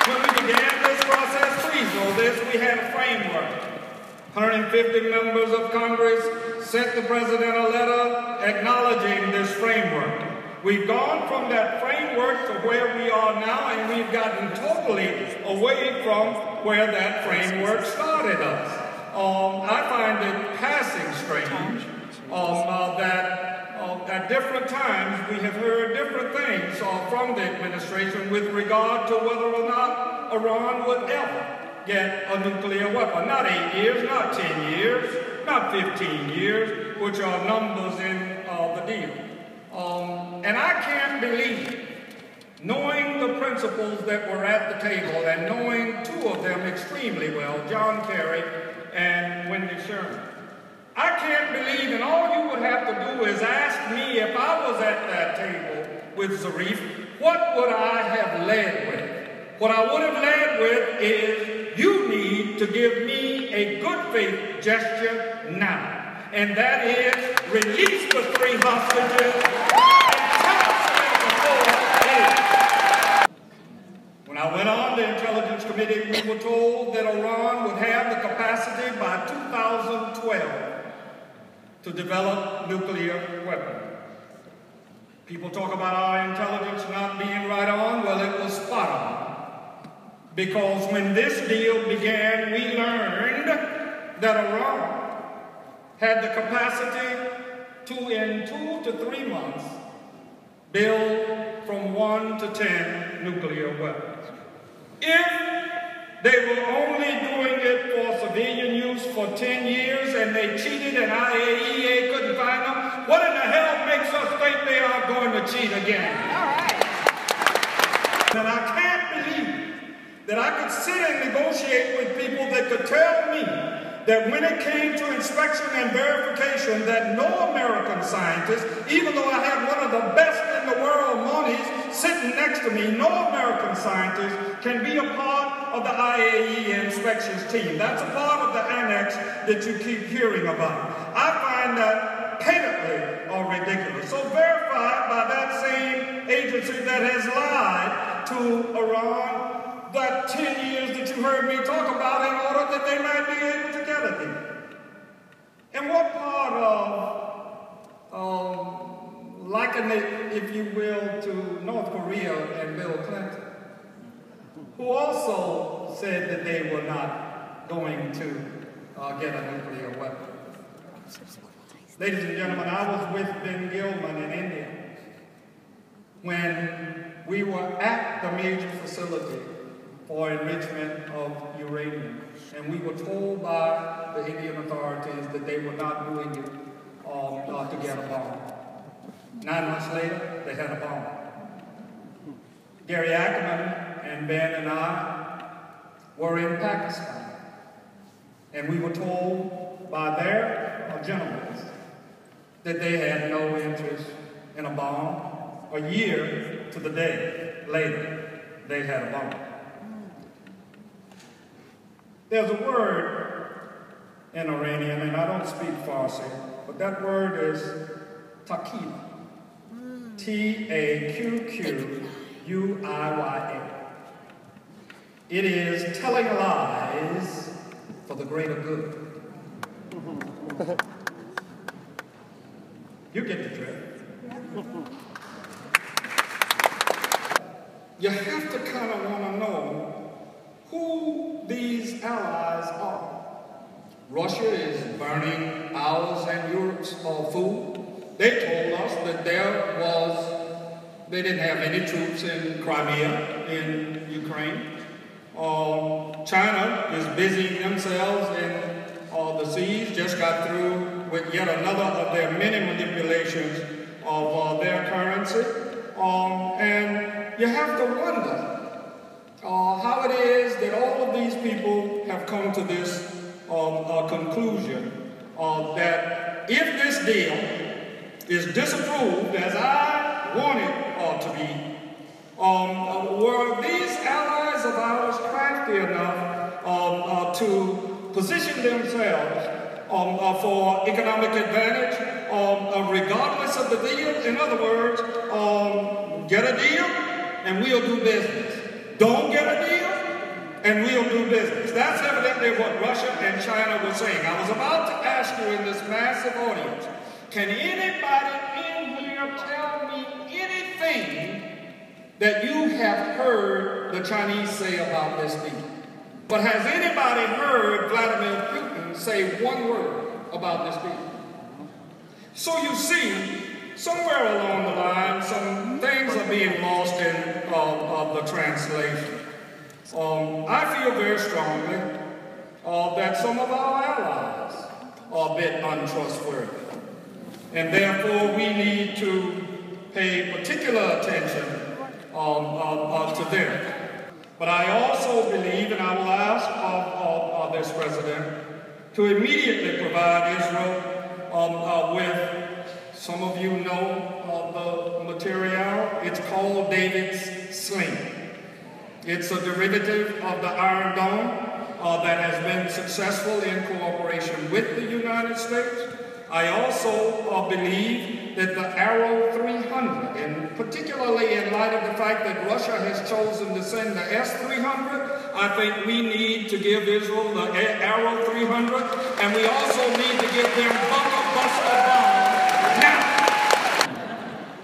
When we began this process, please know this, we had a framework. 150 members of Congress sent the president a letter acknowledging this framework. We've gone from that framework to where we are now, and we've gotten totally away from where that framework started us. I find it passing strange that at different times we have heard different things from the administration with regard to whether or not Iran would ever get a nuclear weapon. Not 8 years, not 10 years, not 15 years, which are numbers in the deal. And I can't believe, knowing the principals that were at the table and knowing two of them extremely well, John Kerry and Wendy Sherman, I can't believe, and all you would have to do is ask me if I was at that table with Zarif, what would I have led with? What I would have led with is, you need to give me a good faith gesture now. And that is, release the 3 hostages and tell us when I went on the Intelligence Committee, we were told that Iran would have the capacity by 2012 to develop nuclear weapons. People talk about our intelligence not being right on. Well, it was spot on. Because when this deal began, we learned that Iran had the capacity to, in 2 to 3 months, build from 1 to 10 nuclear weapons. If they were only doing it for civilian use for 10 years and they cheated and IAEA couldn't find them, what in the hell makes us think they are going to cheat again? All right. And I can't believe that I could sit and negotiate with people that could tell me that when it came to inspection and verification, that no American scientist, even though I had one of the best in the world, Moniz, sitting next to me, no American scientist can be a part of the IAEA inspections team. That's a part of the annex that you keep hearing about. I find that patently ridiculous. So verified by that same agency that has lied to Iran that 10 years that you heard me talk about in order that they might be able to get a deal. And what part of liken it, if you will, to North Korea and Bill Clinton, who also said that they were not going to get a nuclear weapon. Ladies and gentlemen, I was with Ben Gilman in India when we were at the major facility for enrichment of uranium. And we were told by the Indian authorities that they were not doing it to get a bomb. 9 months later, they had a bomb. Gary Ackerman and Ben and I were in Pakistan. And we were told by their gentlemen that they had no interest in a bomb. A year to the day later, they had a bomb. There's a word in Iranian, and I don't speak Farsi, but that word is taqiyya. T-A-Q-Q-U-I-Y-A. It is telling lies for the greater good. You get the drift. You have to kind of want to know who these allies are. Russia is burning ours and Europe's food. They told us that they didn't have any troops in Crimea, in Ukraine. China is busying themselves in the seas, just got through with yet another of their many manipulations of their currency. And you have to wonder how it is that all of these people have come to this conclusion that if this deal is disapproved as I want it to be, were these allies of ours crafty enough to position themselves for economic advantage regardless of the deal? In other words, get a deal and we'll do business. Don't get a deal, and we'll do business. That's evidently what Russia and China were saying. I was about to ask you in this massive audience, can anybody in here tell me anything that you have heard the Chinese say about this meeting? But has anybody heard Vladimir Putin say one word about this meeting? So you see, somewhere along the line, some things are being lost in the translation. I feel very strongly that some of our allies are a bit untrustworthy. And therefore, we need to pay particular attention to them. But I also believe, and I will ask of this president, to immediately provide Israel with, some of you know the material, it's called David's Sling. It's a derivative of the Iron Dome that has been successful in cooperation with the United States. I also believe that the Arrow 300, and particularly in light of the fact that Russia has chosen to send the S-300, I think we need to give Israel the Arrow 300, and we also need to give them bunker buster bombs now.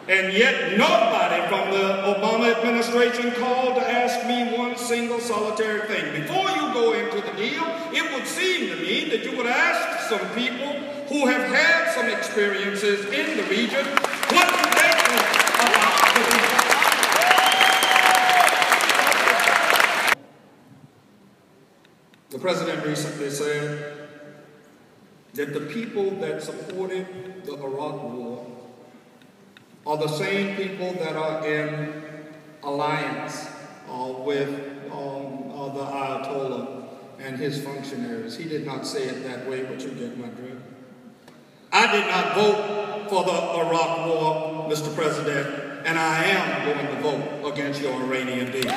And yet nobody from the Obama administration called to ask me one single solitary thing. Before you go into the deal, it would seem to me that you would ask some people who have had some experiences in the region, what do they think about the deal? The president recently said that the people that supported the Iraq War are the same people that are in alliance with the Ayatollah and his functionaries. He did not say it that way, but you get my drift. I did not vote for the Iraq War, Mr. President, and I am going to vote against your Iranian deal.